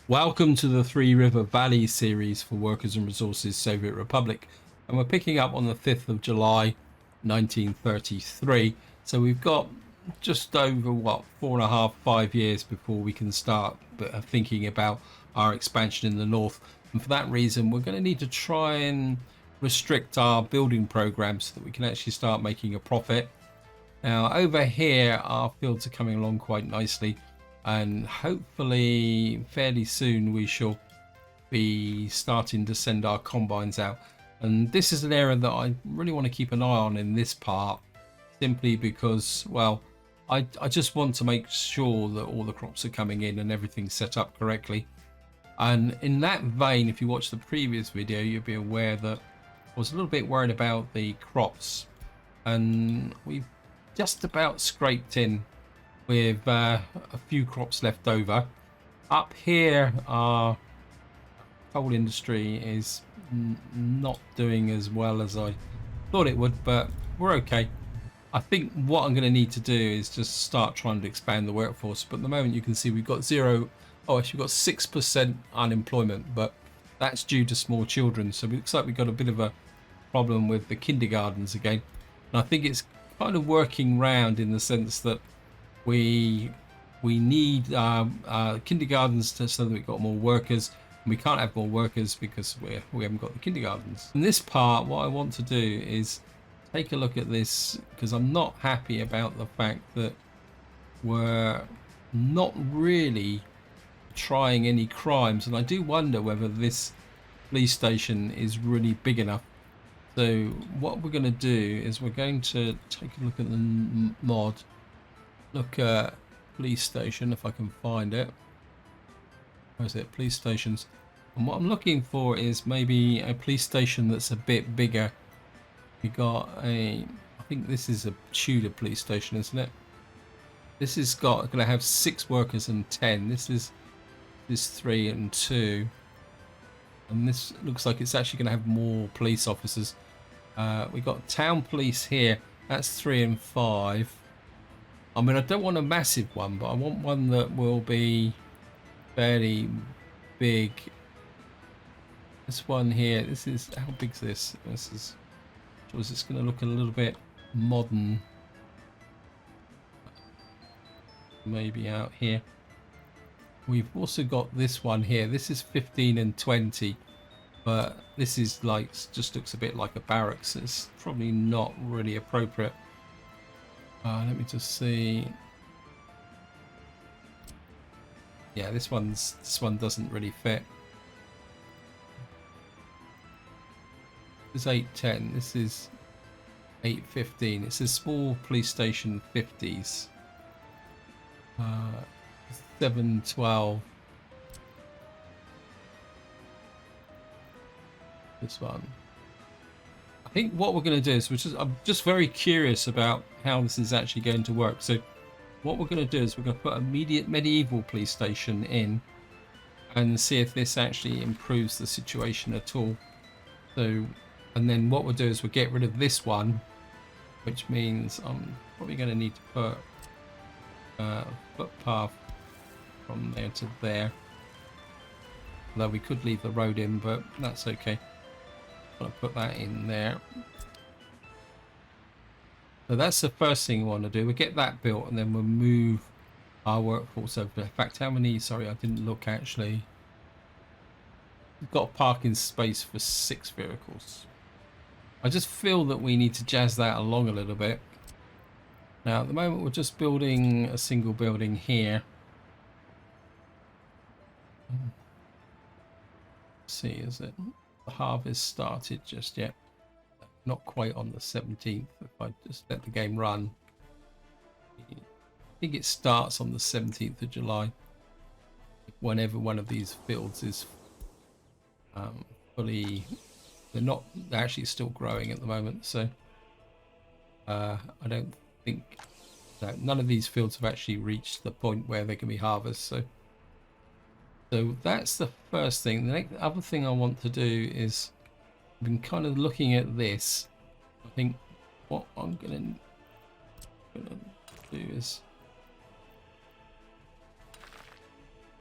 Welcome to the Three River Valley series for Workers and Resources Soviet Republic, and we're picking up on the 5th of July 1933. So we've got just over what, 4.5, 5 years before we can start thinking about our expansion in the north. And for that reason, we're going to need to try and restrict our building programs so that we can actually start making a profit. Now over here our fields are coming along quite nicely, and hopefully fairly soon we shall be starting to send our combines out. And this is an area that I really want to keep an eye on in this part, simply because, well, I just want to make sure that all the crops are coming in and everything's set up correctly. And in that vein, if you watch the previous video, you'll be aware that I was a little bit worried about the crops, and we've just about scraped in with a few crops left over. Up here our coal industry is not doing as well as I thought it would, but we're okay. I think what I'm going to need to do is just start trying to expand the workforce, but at the moment you can see we've got actually we've got 6% unemployment, but that's due to small children, so it looks like we've got a bit of a problem with the kindergartens again. And I think it's kind of working round in the sense that we need kindergartens so that we've got more workers, and we can't have more workers because we haven't got the kindergartens. In this part, what I want to do is take a look at this, because I'm not happy about the fact that we're not really trying any crimes, and I do wonder whether this police station is really big enough. So what we're going to do is we're going to take a look at the mod, look at police station, if I can find it. Where is it? Police stations. And what I'm looking for is maybe a police station that's a bit bigger. We got I think this is a Tudor police station, isn't it? This is going to have 6 workers and 10. This is 3 and 2. And this looks like it's actually going to have more police officers. We got town police here. That's 3 and 5. I mean, I don't want a massive one, but I want one that will be fairly big. This one here, this is, how big's this? This is going to look a little bit modern. Maybe out here. We've also got this one here. This is 15 and 20, but this is like, just looks a bit like a barracks. It's probably not really appropriate. Let me just see. Yeah, this one doesn't really fit. This is 810. This is 815. It's a small police station 50s. 712. This one. I think what we're going to do is I'm just very curious about how this is actually going to work. So what we're going to do is we're going to put a medieval police station in and see if this actually improves the situation at all. So, and then what we'll do is we'll get rid of this one, which means I'm probably going to need to put a footpath from there to there. Although we could leave the road in, but that's okay. I'll put that in there. So that's the first thing we want to do. We'll get that built, and then we'll move our workforce over. In fact, how many? Sorry, I didn't look actually. We've got a parking space for 6 vehicles. I just feel that we need to jazz that along a little bit. Now, at the moment, we're just building a single building here. Let's see, is it? The harvest started just yet? Not quite on the 17th. If I just let the game run, I think it starts on the 17th of July, whenever one of these fields is fully. They're actually still growing at the moment, so I don't think none of these fields have actually reached the point where they can be harvested. So that's the first thing. The other thing I want to do is, I've been kind of looking at this. I think what I'm gonna do is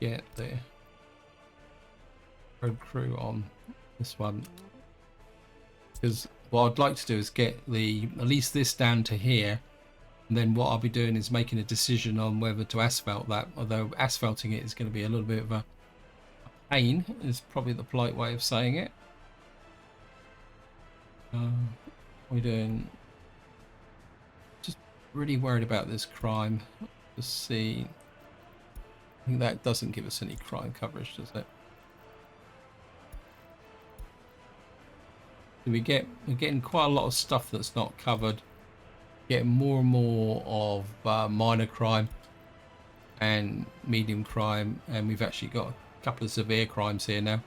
get there. road crew on this one, because what I'd like to do is get at least this down to here, and then what I'll be doing is making a decision on whether to asphalt that, although asphalting it is going to be a little bit of a pain, is probably the polite way of saying it. We're doing, just really worried about this crime. Let's see. I think that doesn't give us any crime coverage, does it? We're getting quite a lot of stuff that's not covered. Getting more and more of minor crime and medium crime, and we've actually got a couple of severe crimes here now.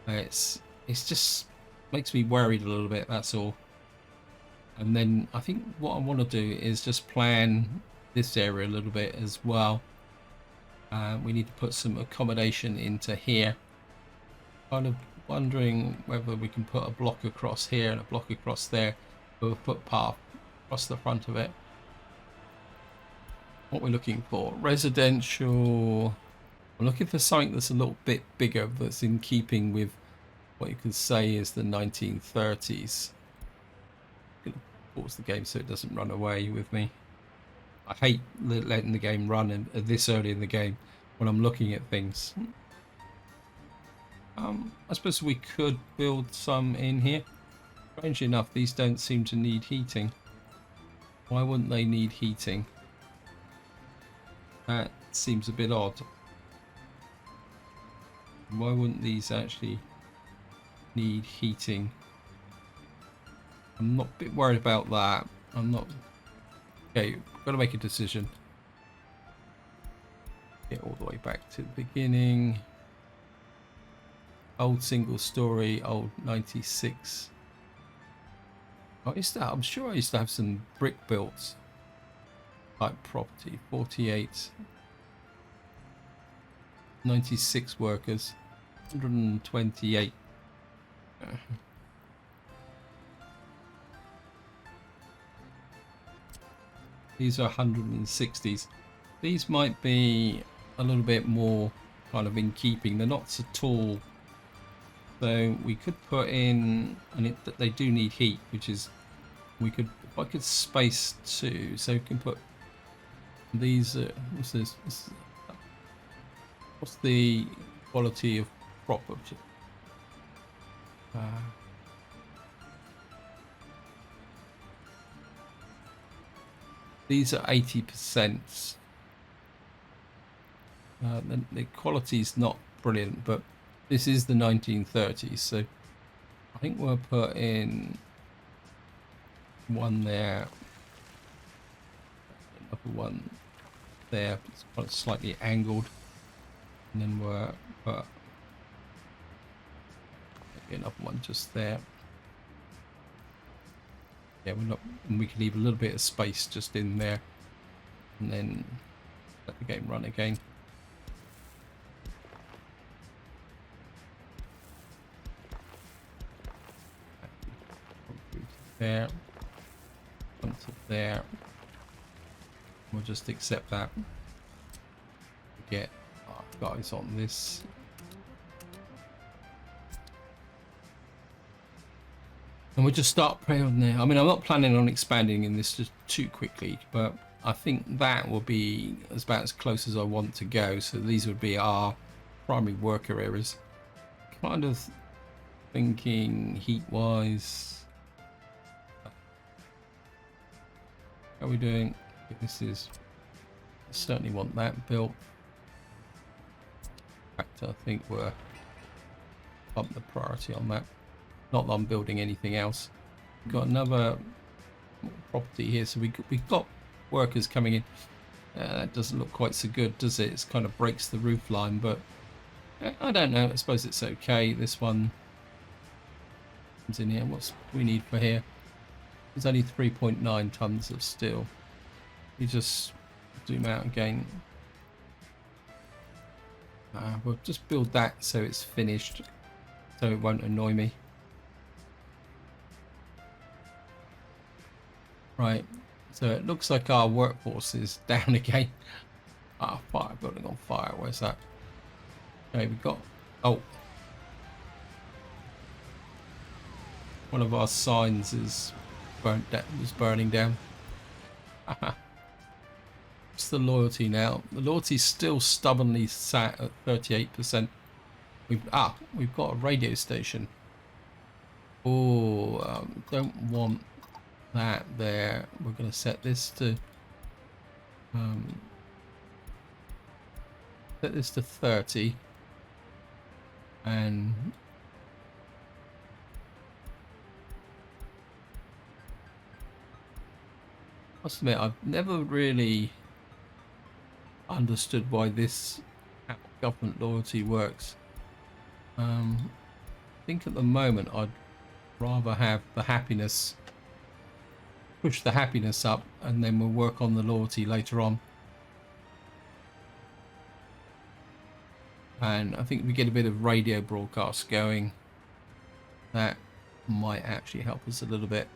It's just makes me worried a little bit, that's all. And then I think what I want to do is just plan this area a little bit as well. We need to put some accommodation into here. Kind of wondering whether we can put a block across here and a block across there with a footpath across the front of it. What we're looking for, residential. I'm looking for something that's a little bit bigger, that's in keeping with what you could say is the 1930s. I'm gonna pause the game so it doesn't run away with me. I hate letting the game run this early in the game when I'm looking at things. I suppose we could build some in here. Strangely enough, these don't seem to need heating. Why wouldn't they need heating? That seems a bit odd. Why wouldn't these actually need heating? I'm not a bit worried about that. I'm not. Okay, got to make a decision. Get all the way back to the beginning. Old single story, old 96. I'm sure I used to have some brick built type property. 48. 96 workers. 128. These are 160s. These might be a little bit more kind of in keeping. They're not so tall. So we could put in, and they do need heat, which is, if I could space two, so we can put these, what's this? What's the quality of property? These are 80%. The quality's not brilliant, but this is the 1930s, so I think we'll put in one there, another one there, it's quite slightly angled, and then we'll put maybe another one just there. Yeah, we can leave a little bit of space just in there, and then let the game run again. There, onto there. We'll just accept that. Get our guys on this. And we'll just start praying on there. I mean, I'm not planning on expanding in this just too quickly, but I think that will be about as close as I want to go. So these would be our primary worker areas. Kind of thinking heat-wise. How are we doing? This is, I certainly want that built. In fact, I think we're bump the priority on that. Not that I'm building anything else. We've got another property here, so we've got workers coming in. That doesn't look quite so good, does it? It kind of breaks the roof line, but I don't know. I suppose it's okay. This one comes in here. What's we need for here? There's only 3.9 tons of steel. You just zoom out again. We'll just build that so it's finished, so it won't annoy me. Right, so it looks like our workforce is down again. Fire, building on fire, where's that? Okay, we've got, oh, One of our signs is was burning down. What's the loyalty now? The loyalty's still stubbornly sat at 38%. We've got a radio station. Oh, don't want that there. We're going to set this to 30, and I must admit I've never really understood why this how government loyalty works. I think at the moment I'd rather have the happiness, push the happiness up, and then we'll work on the loyalty later on. And I think if we get a bit of radio broadcast going, that might actually help us a little bit.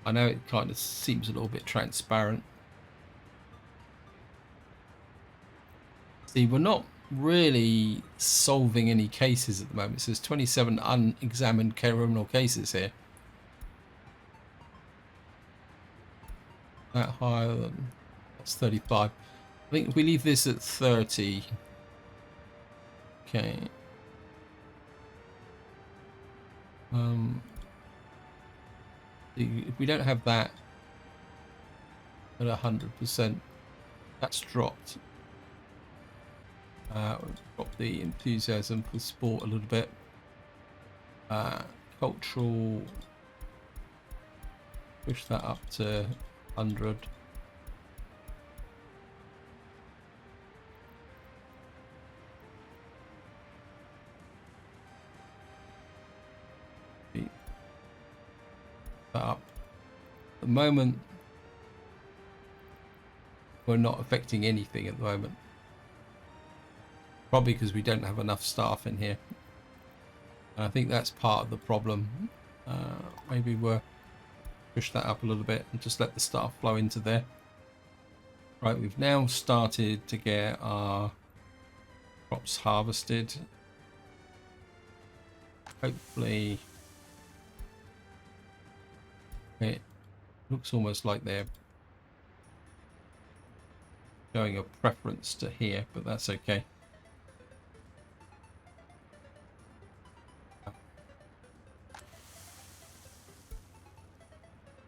I know it kind of seems a little bit transparent. See, we're not really solving any cases at the moment. So there's 27 unexamined criminal cases here. That higher than that's 35. I think if we leave this at 30. Okay. If we don't have that at 100%, that's dropped. Drop the enthusiasm for sport a little bit. Cultural, push that up to 100. Up. At the moment, we're not affecting anything at the moment. Probably because we don't have enough staff in here. And I think that's part of the problem. Maybe we'll push that up a little bit and just let the staff flow into there. Right, we've now started to get our crops harvested. Hopefully it looks almost like they're showing a preference to here, but that's okay.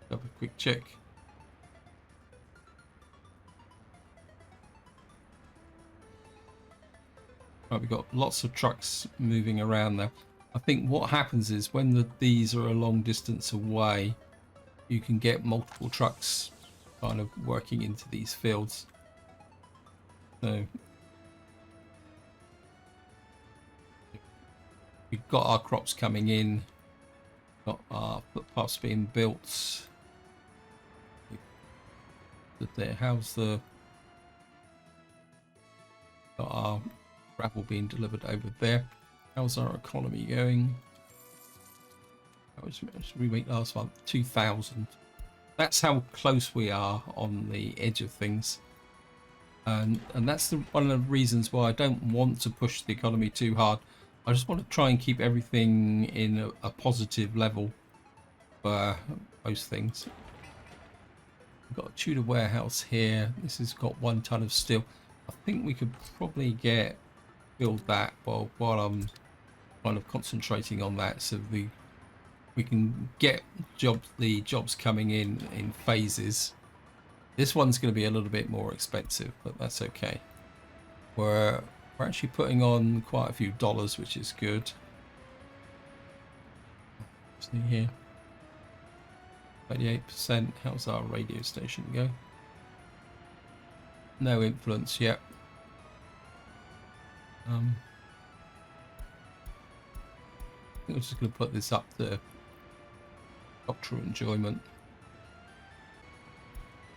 Have a quick check. Right, we've got lots of trucks moving around there. I think what happens is when these are a long distance away, you can get multiple trucks kind of working into these fields. So we've got our crops coming in, got our footpaths being built. There, how's the got our gravel being delivered over there? How's our economy going? That was we make last month 2,000. That's how close we are on the edge of things, and that's one of the reasons why I don't want to push the economy too hard. I just want to try and keep everything in a positive level for most things. We've got a Tudor warehouse here. This has got 1 ton of steel. I think we could probably build that while I'm kind of concentrating on that, so we can get the jobs coming in phases. This one's going to be a little bit more expensive, but that's okay. We're actually putting on quite a few dollars, which is good. See here, 38%. How's our radio station go? No influence yet. I'm just going to put this up to cultural enjoyment.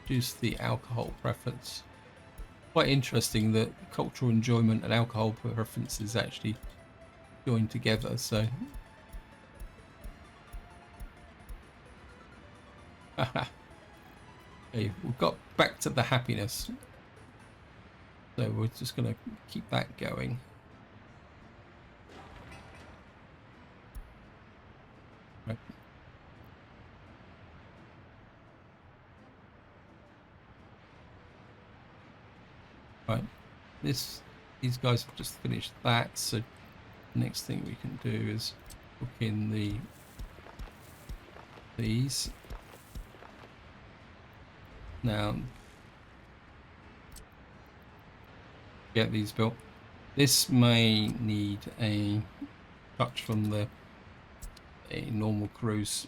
Reduce the alcohol preference. Quite interesting that cultural enjoyment and alcohol preferences actually join together. So okay, we've got back to the happiness. So we're just going to keep that going. Right, these guys have just finished that, so the next thing we can do is book in these. Now, get these built. This may need a touch from a normal cruise.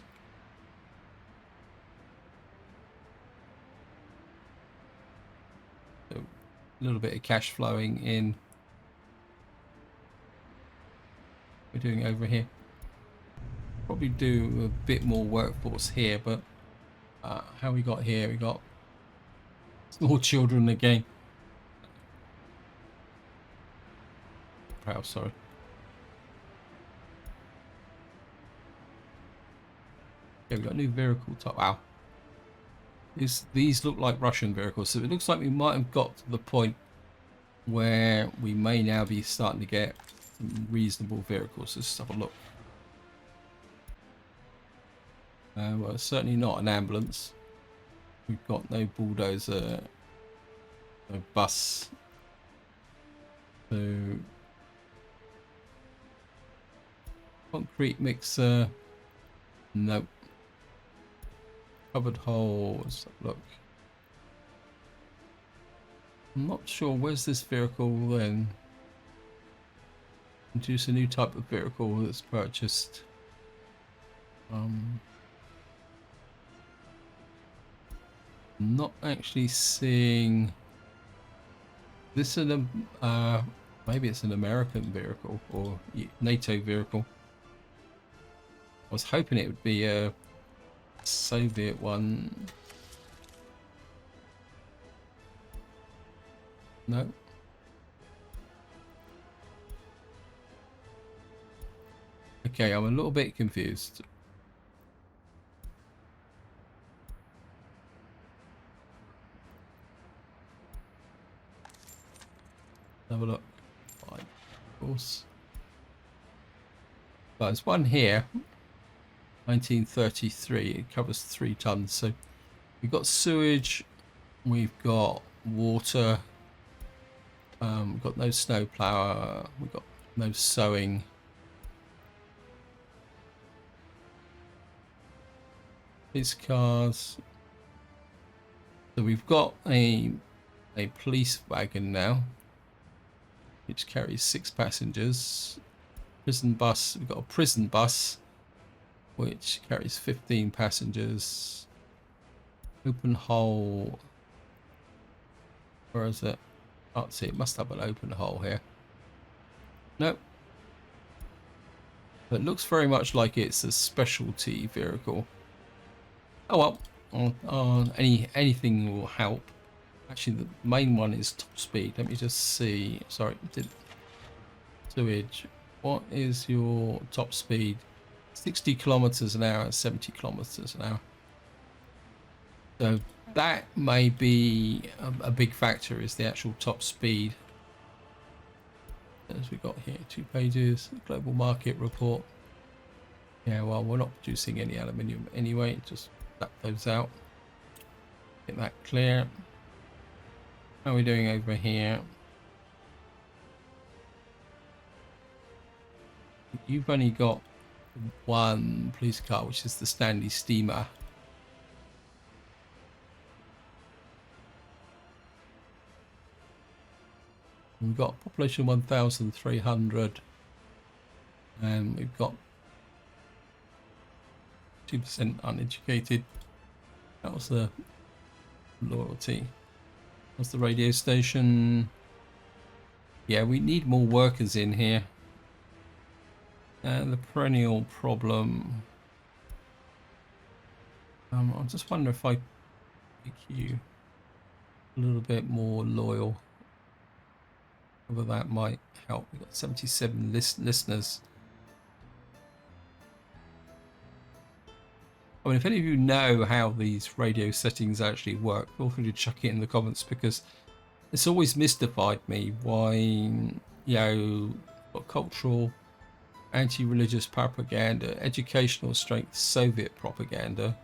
So a little bit of cash flowing in. We're doing over here. Probably do a bit more workforce here, but how we got here? We got small children again. Powerhouse, sorry. Yeah, we got a new vehicle top. Wow. These look like Russian vehicles, so it looks like we might have got to the point where we may now be starting to get some reasonable vehicles. Let's have a look. Well, certainly not an ambulance. We've got no bulldozer, no bus. So concrete mixer, nope. Covered holes. Look, I'm not sure. Where's this vehicle then? Introduce a new type of vehicle that's purchased. Not actually seeing this in a maybe it's an American vehicle or NATO vehicle. I was hoping it would be a Soviet one. No. Okay, I'm a little bit confused. Have a look. Fine, of course. But there's one here. 1933. It covers 3 tons. So we've got sewage. We've got water. We've got no snow plower. We've got no sowing. These cars. So we've got a police wagon now, which carries 6 passengers. Prison bus. We've got a prison bus, which carries 15 passengers. Open hole. Where is it? Can't see. It must have an open hole here. Nope. But it looks very much like it's a specialty vehicle. Oh well. Anything will help. Actually, the main one is top speed. Let me just see. Sorry, sewage. What is your top speed? 60 kilometers an hour, 70 kilometers an hour. So that may be a big factor, is the actual top speed. As we got here, 2 pages, global market report. Yeah, well, we're not producing any aluminium anyway. Just tap those out. Get that clear. How are we doing over here? You've only got 1 police car, which is the Stanley steamer. We've got population 1,300, and we've got 2% uneducated. That was the loyalty. That's the radio station. Yeah, we need more workers in here. And the perennial problem. I just wonder if I make you a little bit more loyal. Whether that might help. We've got 77 listeners. I mean, if any of you know how these radio settings actually work, feel free to chuck it in the comments, because it's always mystified me why, you know, got cultural, anti-religious propaganda, educational strength, Soviet propaganda.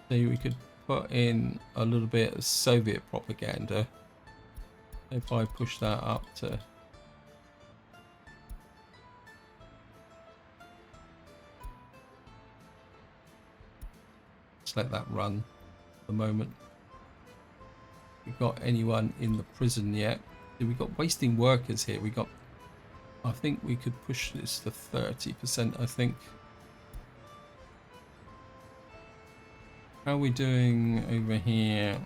So we could put in a little bit of Soviet propaganda. If I push that up to... Let's let that run for the moment. We got anyone in the prison yet? We got wasting workers here. We got... I think we could push this to 30%, I think. How are we doing over here?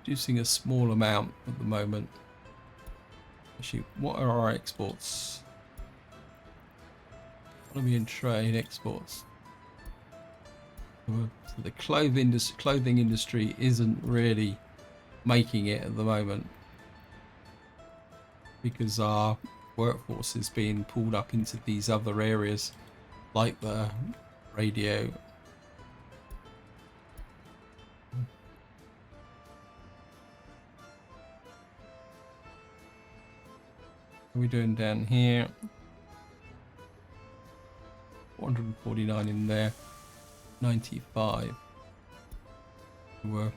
Producing a small amount at the moment. Actually, what are our exports? What are we in trade exports? So the clothing industry isn't really making it at the moment because our workforce is being pulled up into these other areas like the radio. What are we doing down here? 449 in there. 95. We're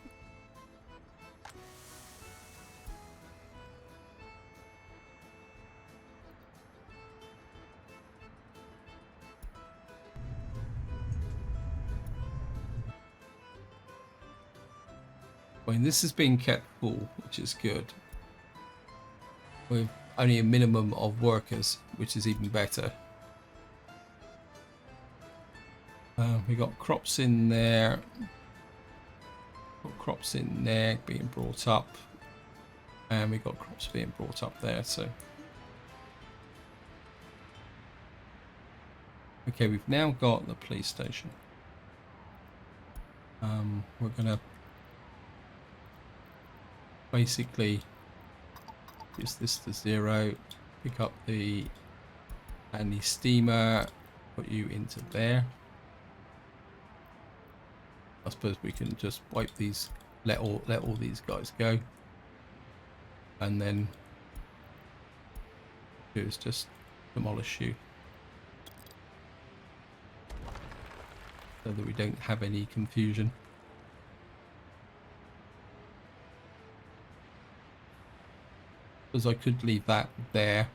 I mean, this is being kept full, which is good. With only a minimum of workers, which is even better. We got crops in there. Got crops in there being brought up. And we got crops being brought up there, so. Okay, we've now got the police station. We're gonna basically use this to 0, pick up the steamer, put you into there. I suppose we can just wipe these, let all these guys go, and then do is just demolish you so that we don't have any confusion. Because I could leave that there.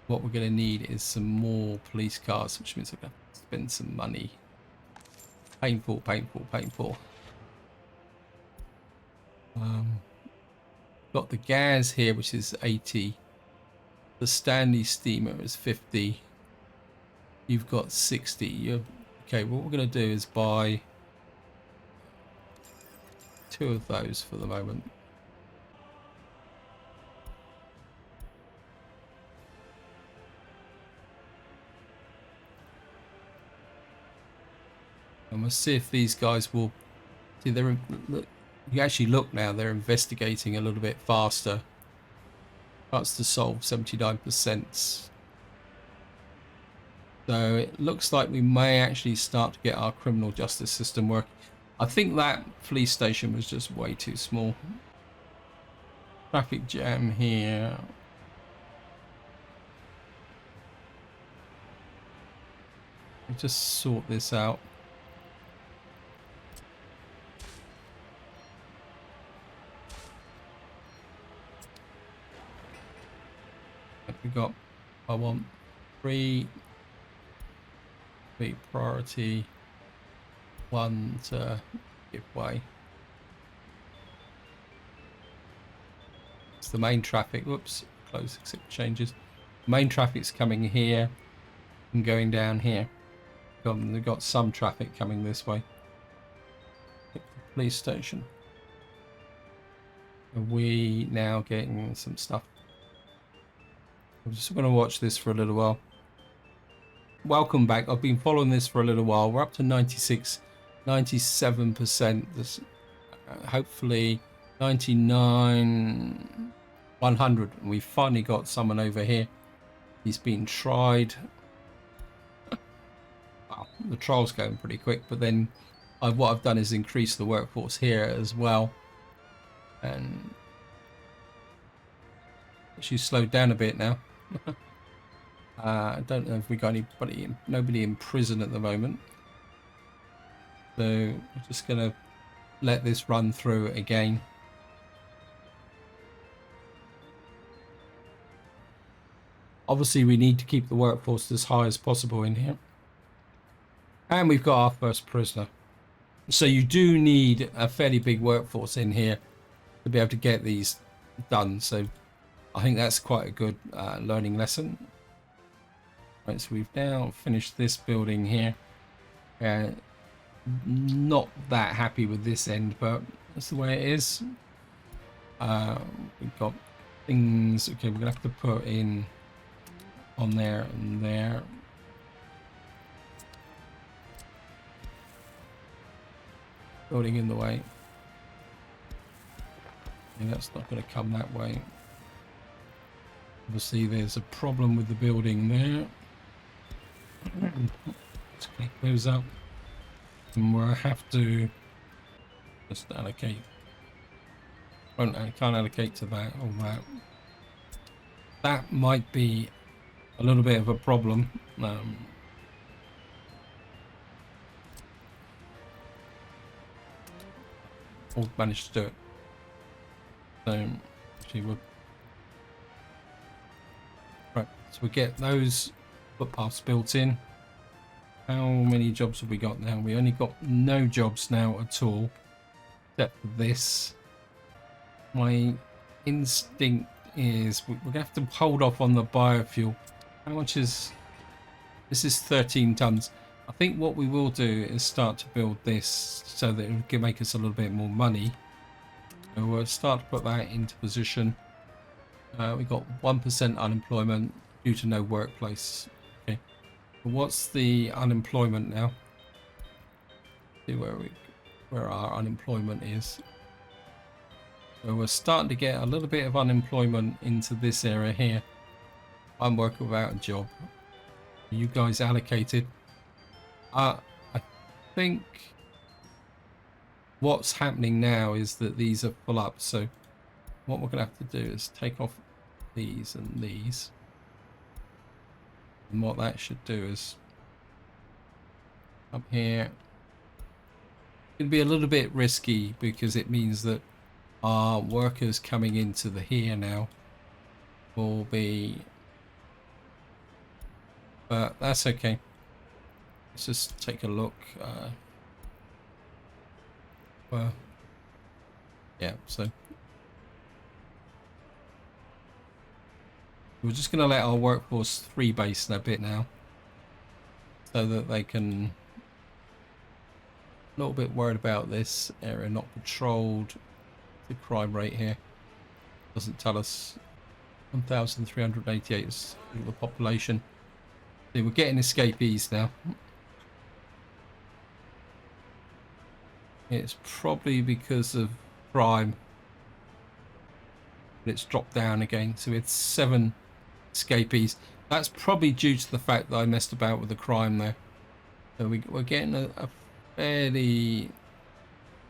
What we're going to need is some more police cars, which means we're going to spend some money. Painful, painful, painful. Got the gas here, which is 80. The Stanley steamer is 50. You've got 60. Okay, what we're going to do is buy 2 of those for the moment. And we'll see if these guys will... See, they're... Look, you actually look now, they're investigating a little bit faster. That's to solve 79%. So it looks like we may actually start to get our criminal justice system working. I think that police station was just way too small. Traffic jam here. We'll just sort this out. We got, I want 3 priority, 1 to give way. It's the main traffic. Whoops, close accept changes. Main traffic's coming here and going down here. They've got some traffic coming this way. Police station. Are we now getting some stuff? I'm just going to watch this for a little while. Welcome back. I've been following this for a little while. We're up to 96, 97%. This, hopefully 99, 100. And we've finally got someone over here. He's been tried. Wow, the trial's going pretty quick. But then what I've done is increase the workforce here as well. And she's slowed down a bit now. I don't know if we got anybody, nobody in prison at the moment. So we're just gonna let this run through again. Obviously, we need to keep the workforce as high as possible in here. And we've got our first prisoner. So you do need a fairly big workforce in here to be able to get these done. So I think that's quite a good learning lesson. Right, so we've now finished this building here. Not that happy with this end, but that's the way it is. We've got things. Okay, we're gonna have to put in on there and there. Building in the way. Yeah, that's not going to come that way. Obviously, there's a problem with the building there. Let's clean those up. And we'll have to just allocate. I can't allocate to that or that. That might be a little bit of a problem. Or managed to do it. So actually we'll right, so we get those footpaths built in. How many jobs have we got now? We only got no jobs now at all, except for this. My instinct is we're gonna have to hold off on the biofuel. How much is this? Is 13 tons. I think what we will do is start to build this so that it can make us a little bit more money. So we'll start to put that into position. We got 1% unemployment due to no workplace. Okay, but what's the unemployment now? See where our unemployment is. So we're starting to get a little bit of unemployment into this area here. I'm working without a job. You guys allocated. I think what's happening now is that these are full up. So what we're going to have to do is take off these and these. And what that should do is up here. It'll be a little bit risky because it means that our workers coming into the here now will be, but that's okay. Let's just take a look. Well, yeah, so we're just going to let our workforce free base a bit now so that they can, a little bit worried about this area not patrolled. The crime rate here doesn't tell us. 1,388 is the population. See, we're getting escapees now. It's probably because of crime. But it's dropped down again. So it's 7 escapees. That's probably due to the fact that I messed about with the crime there. So we're getting a fairly...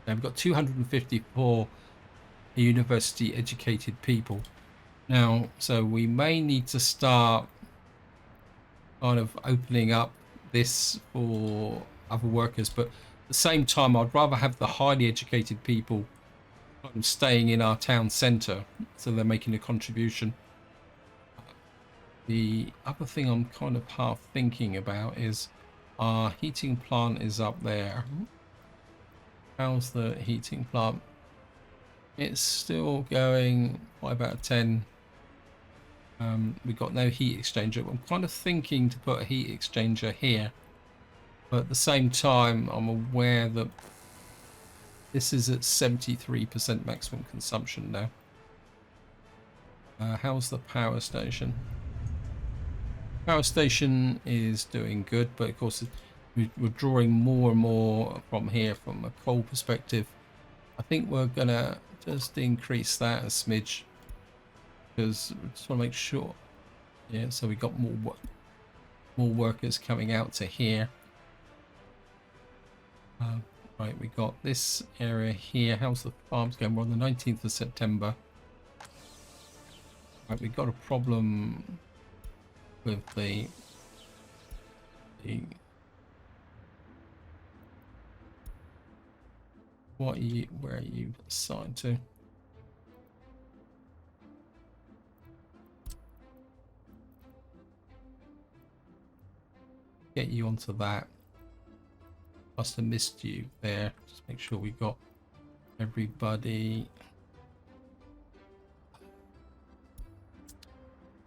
We've got 254 university educated people. Now, so we may need to start kind of opening up this for other workers, but at the same time I'd rather have the highly educated people staying in our town centre so they're making a contribution. The other thing I'm kind of half thinking about is our heating plant is up there. How's the heating plant? It's still going 5 out of 10. We've got no heat exchanger. I'm kind of thinking to put a heat exchanger here, but at the same time I'm aware that this is at 73% maximum consumption now. How's the power station? Power station is doing good, but of course we're drawing more and more from here from a coal perspective. I think we're gonna just increase that a smidge because we just want to make sure. Yeah, so we got more workers coming out to here. Right, we got this area here. How's the farms going? We're on the 19th of September. Right, we got a problem with the what are you, where are you assigned to? Get you onto that. Must have missed you there. Just make sure we got everybody.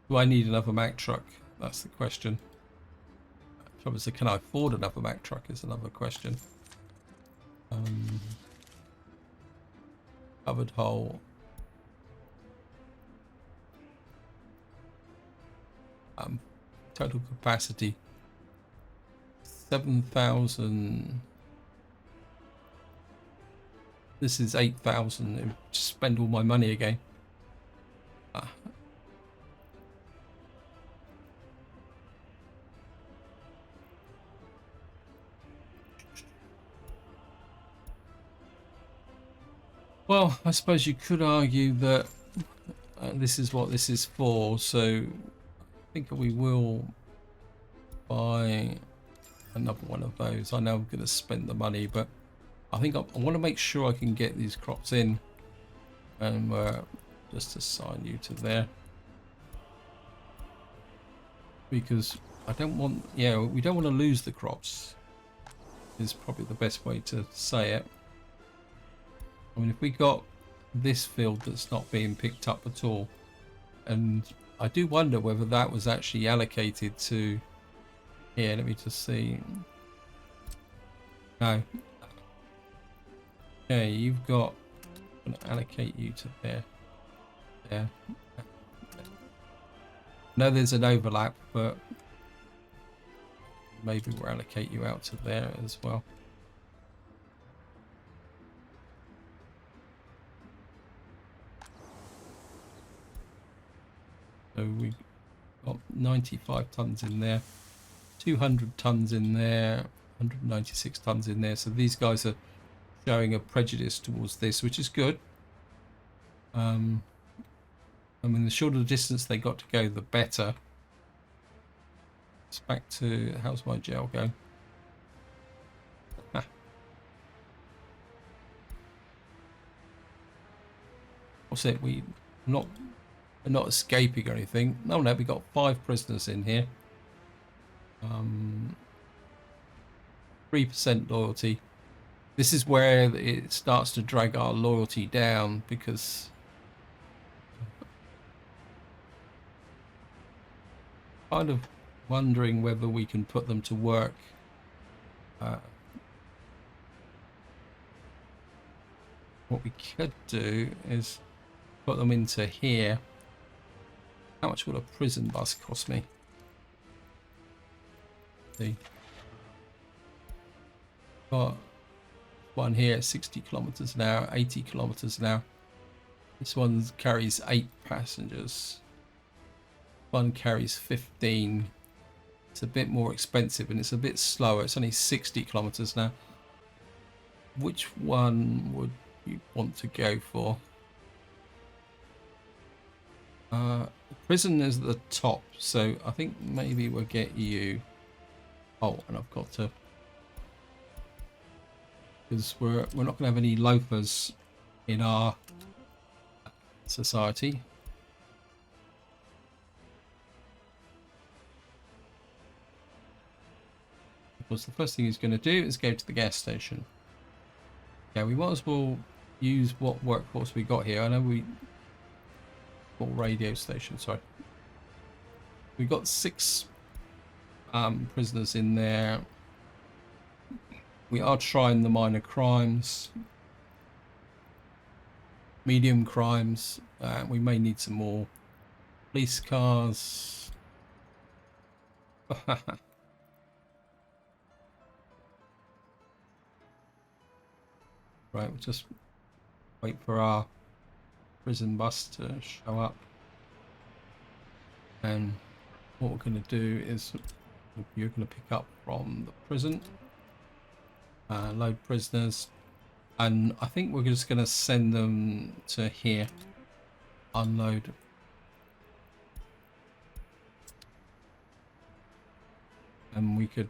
Do I need another Mack truck? That's the question. Obviously, can I afford another Mack truck is another question. Covered hole. Total capacity 7,000. This is 8,000. Just spend all my money again. Well, I suppose you could argue that this is what this is for, so I think we will buy another one of those. I know I'm going to spend the money, but I think I want to make sure I can get these crops in, and just assign you to there, because I don't want, yeah, we don't want to lose the crops is probably the best way to say it. I mean, if we got this field that's not being picked up at all, and I do wonder whether that was actually allocated to here. Let me just see. No. Okay, you've got. I'm going to allocate you to there. There. No, there's an overlap, but maybe we'll allocate you out to there as well. So we've got 95 tons in there, 200 tons in there, 196 tons in there. So these guys are showing a prejudice towards this, which is good. I mean, the shorter the distance they got to go, the better. It's back to, how's my gel going? What's it? We're not escaping or anything. No, we got 5 prisoners in here. 3% loyalty. This is where it starts to drag our loyalty down, because kind of wondering whether we can put them to work. What we could do is put them into here. How much will a prison bus cost me? See, got one here at 60 kilometers an hour, 80 kilometers an hour. This one carries 8 passengers. One carries 15. It's a bit more expensive and it's a bit slower. It's only 60 kilometers an hour. Which one would you want to go for? Prison is at the top, so I think maybe we'll get you. Oh, and I've got to, because we're not going to have any loafers in our society. Because the first thing he's going to do is go to the gas station. Yeah, we might as well use what workforce we got here. I know we. Or radio station, sorry. We got 6 prisoners in there. We are trying the minor crimes, medium crimes. We may need some more police cars. Right, we'll just wait for our prison bus to show up, and what we're going to do is you're going to pick up from the prison, load prisoners, and I think we're just going to send them to here, unload. and we could,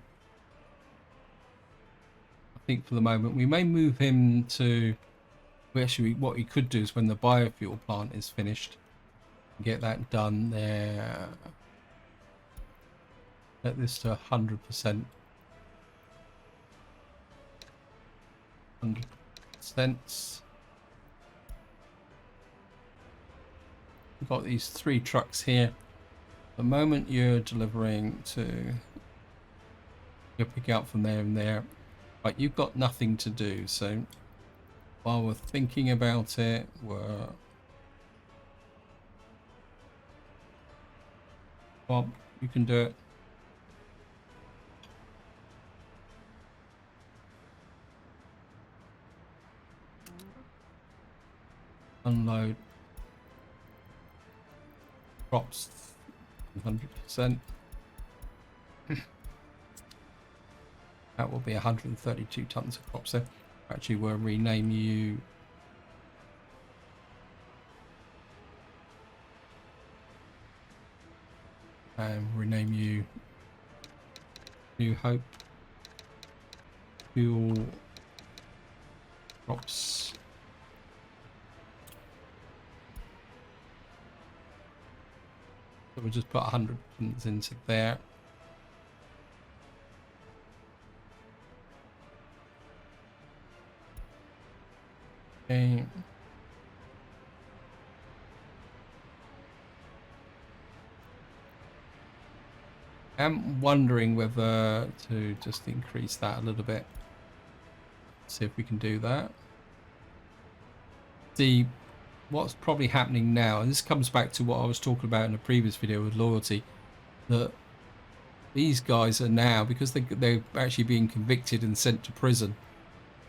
I think for the moment, we may move him to, actually what we could do is when the biofuel plant is finished, get that done there. Set this to 100%. 100%. We've got these 3 trucks here. The moment you're delivering to, you're picking up from there and there, but you've got nothing to do. So while we're thinking about it, well, you can do it. Unload. Drops 100%. That will be 132 tons of crops there. Actually, we'll rename you New Hope. Fuel crops. So we'll just put 100 tons into there. Okay. I'm wondering whether to just increase that a little bit. See if we can do that. See what's probably happening now, and this comes back to what I was talking about in a previous video with loyalty, that these guys are now, because they're actually being convicted and sent to prison,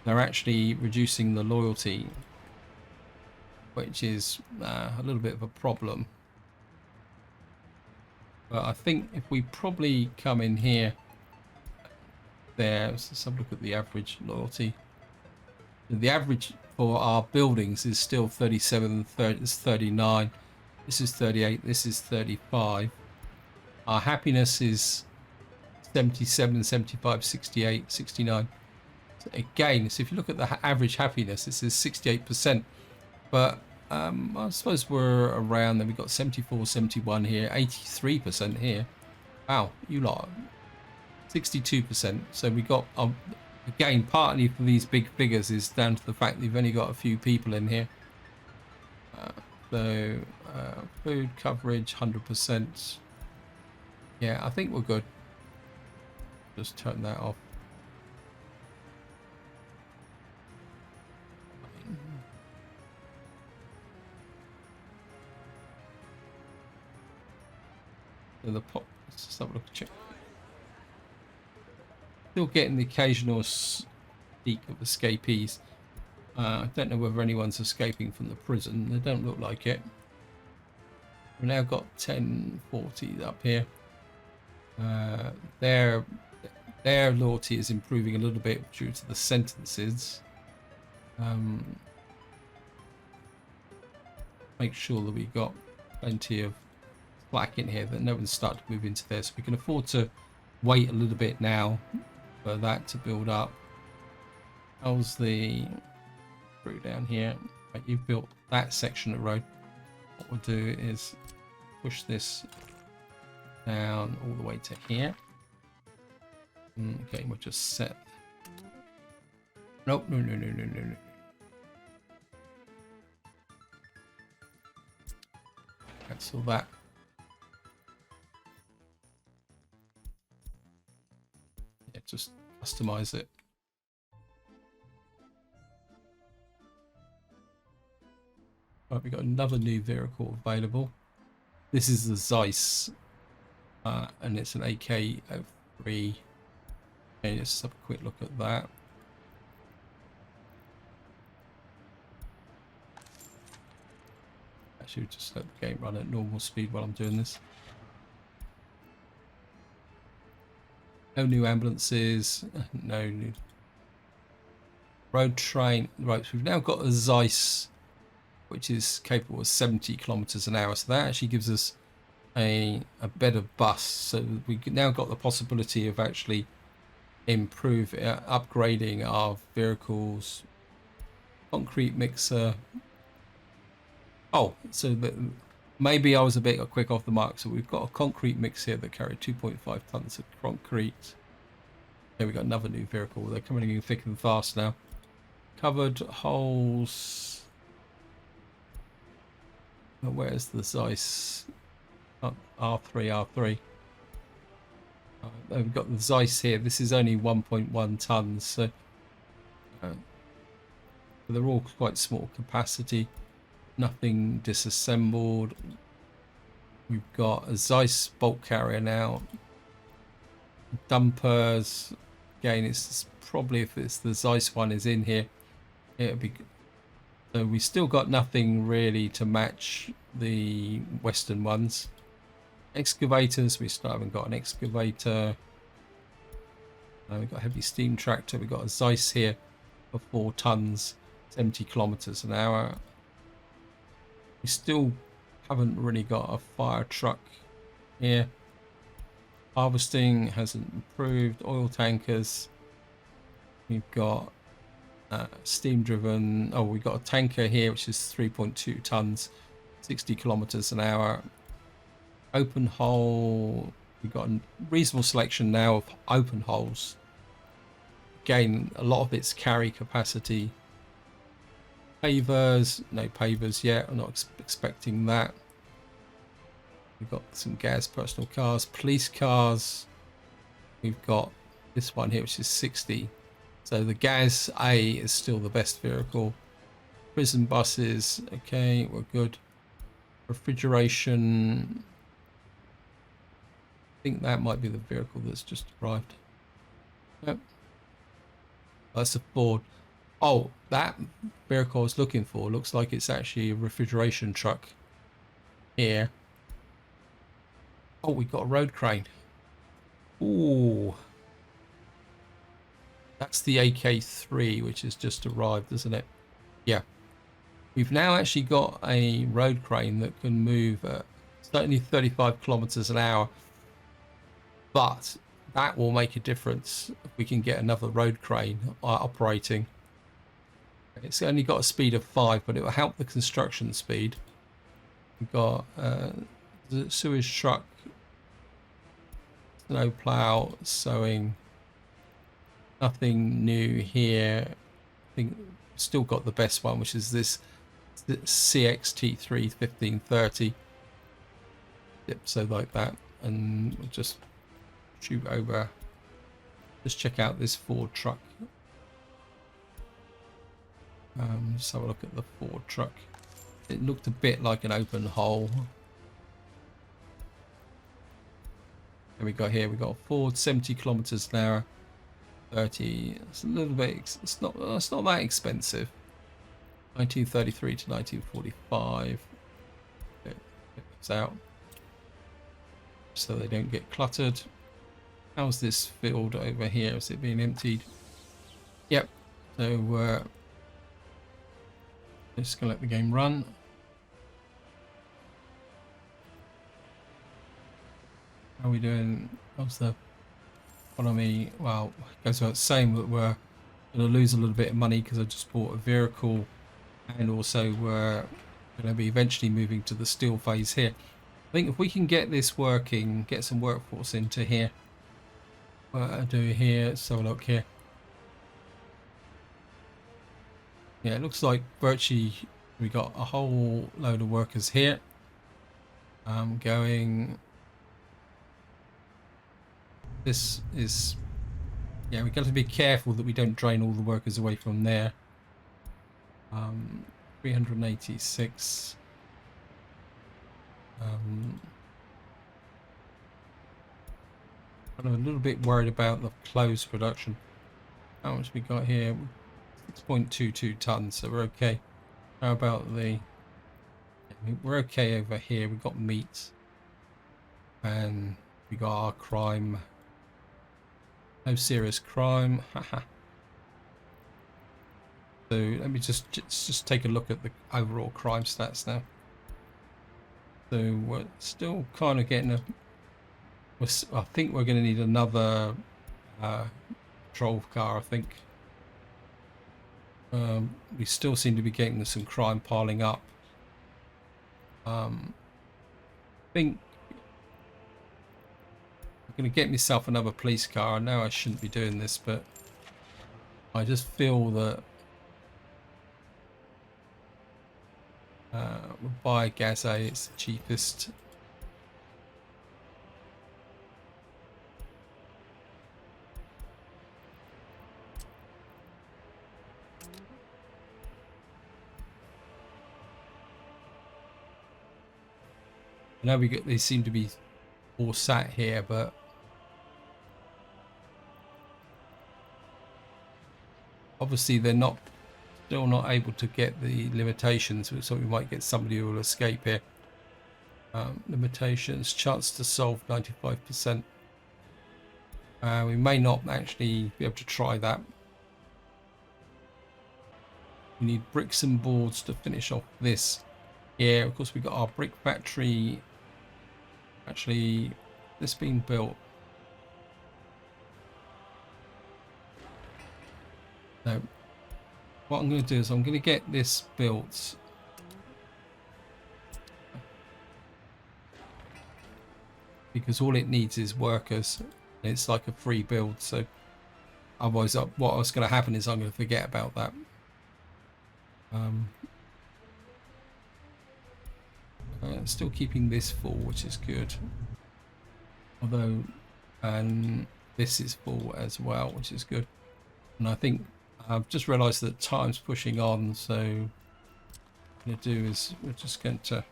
they're actually reducing the loyalty, which is a little bit of a problem. But I think if we probably come in here, there, let's have a look at the average loyalty. The average for our buildings is still 37, 30, it's 39. This is 38. This is 35. Our happiness is 77, 75, 68, 69. So again, so if you look at the average happiness, this is 68%. But I suppose we're around, then we've got 74, 71 here, 83% here. Wow, you lot, 62%. So we got, again, partly for these big figures is down to the fact that you've only got a few people in here. So food coverage, 100%. Yeah, I think we're good. Just turn that off. So the pop, let's just have a look, check. Still getting the occasional sneak of escapees. I don't know whether anyone's escaping from the prison. They don't look like it. We've now got 1040 up here. Their loyalty is improving a little bit due to the sentences. Make sure that we got plenty of slack in here, that no one's started to move into there, so we can afford to wait a little bit now for that to build up. How's the through down here? Right, you've built that section of road. What we'll do is push this down all the way to here. Okay, we'll just set. Nope, no. Cancel that. Yeah, just customize it. Right, we got another new vehicle available. This is the Zeiss, and it's an AK-03. Okay, let's have a quick look at that. Actually, just let the game run at normal speed while I'm doing this. No new ambulances, no new road train. Right, so we've now got a Zeiss, which is capable of 70 kilometers an hour. So that actually gives us a better bus, so we now got the possibility of actually upgrading our vehicles. Concrete mixer. Oh, so maybe I was a bit quick off the mark. So we've got a concrete mix here that carried 2.5 tons of concrete. There we got another new vehicle. They're coming in thick and fast now. Covered holes. Where's the Zeiss? R3, R3. We've got the Zeiss here. This is only 1.1 tons, so they're all quite small capacity. Nothing disassembled. We've got a Zeiss bulk carrier now. Dumpers. Again, it's probably, if it's the Zeiss one is in here, it'll be. So we still got nothing really to match the Western ones. Excavators, we still haven't got an excavator. We've got a heavy steam tractor. We've got a Zeiss here for 4 tons, 70 kilometers an hour. We still haven't really got a fire truck here. Harvesting hasn't improved. Oil tankers. We've got steam driven. Oh, we've got a tanker here, which is 3.2 tons, 60 kilometers an hour. Open hole. We've got a reasonable selection now of open holes. Again, a lot of its carry capacity. Pavers, no pavers yet. I'm not expecting that. We've got some gas personal cars, police cars. We've got this one here, which is 60. So the gas A is still the best vehicle. Prison buses, okay, we're good. Refrigeration. I think that might be the vehicle that's just arrived. Yep. That's a Ford. Oh, that vehicle I was looking for looks like it's actually a refrigeration truck here. Oh, we got a road crane. Ooh. That's the AK3, which has just arrived, isn't it? Yeah. We've now actually got a road crane that can move at certainly 35 kilometers an hour. But that will make a difference if we can get another road crane operating. It's only got a speed of 5, but it will help the construction speed. We've got the sewage truck, snow plow, sowing. Nothing new here. I think still got the best one, which is this CXT3 1530. Yep, so like that. And we'll just shoot over. Just check out this Ford truck. Just have a look at the Ford truck. It looked a bit like an open hole. Here we go. Here we got a Ford 70 kilometers an hour. 30. It's a little bit. It's not that expensive. 1933 to 1945. It's out so they don't get cluttered. How's this field over here? Is it being emptied? Yep. So just gonna let the game run. How are we doing? How's the economy? Well, it goes without saying that we're going to lose a little bit of money because I just bought a vehicle, and also we're going to be eventually moving to the steel phase here. I think if we can get this working, get some workforce into here. What I do here, so look here. Yeah, it looks like virtually we got a whole load of workers here. Going. This is, yeah, we've got to be careful that we don't drain all the workers away from there. 386. I'm a little bit worried about the clothes production. How much we got here? 6.22 tons, so we're okay. How about the? We're okay over here. We've got meat, and we got our crime. No serious crime. Haha. So let me just take a look at the overall crime stats now. So we're still kind of getting I think we're going to need another patrol car, I think. We still seem to be getting some crime piling up. I think I'm going to get myself another police car. I know I shouldn't be doing this, but I just feel that we'll buy Gaze, it's the cheapest. I know they seem to be all sat here, but obviously they're still not able to get the limitations, so we might get somebody who will escape here. Limitations, chance to solve 95%. We may not actually be able to try that. We need bricks and boards to finish off this. Yeah, of course we've got our brick factory. Actually, this being built. No. What I'm going to do is I'm going to get this built. Because all it needs is workers. It's like a free build, so otherwise what's going to happen is I'm going to forget about that. Still keeping this full, which is good. Although, and this is full as well, which is good. And I think I've just realised that time's pushing on, so what I'm going to do is we're just going to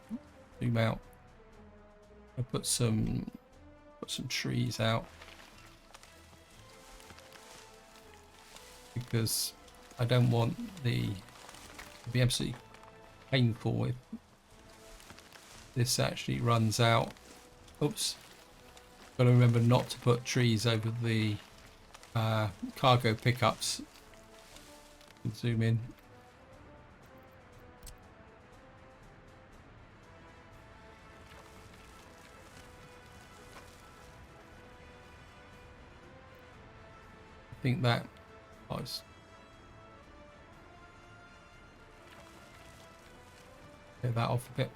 zoom out. I'll put some trees out because I don't want to be absolutely painful if this actually runs out. Oops. Got to remember not to put trees over the cargo pickups. Zoom in. I think that was. Get that off a bit.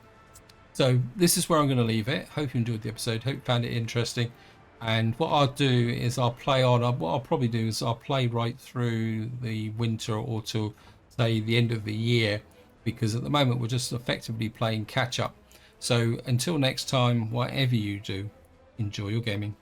So this is where I'm going to leave it. Hope you enjoyed the episode. Hope you found it interesting. And what I'll do is I'll play on. What I'll probably do is I'll play right through the winter or to say the end of the year, because at the moment we're just effectively playing catch up. So until next time, whatever you do, enjoy your gaming.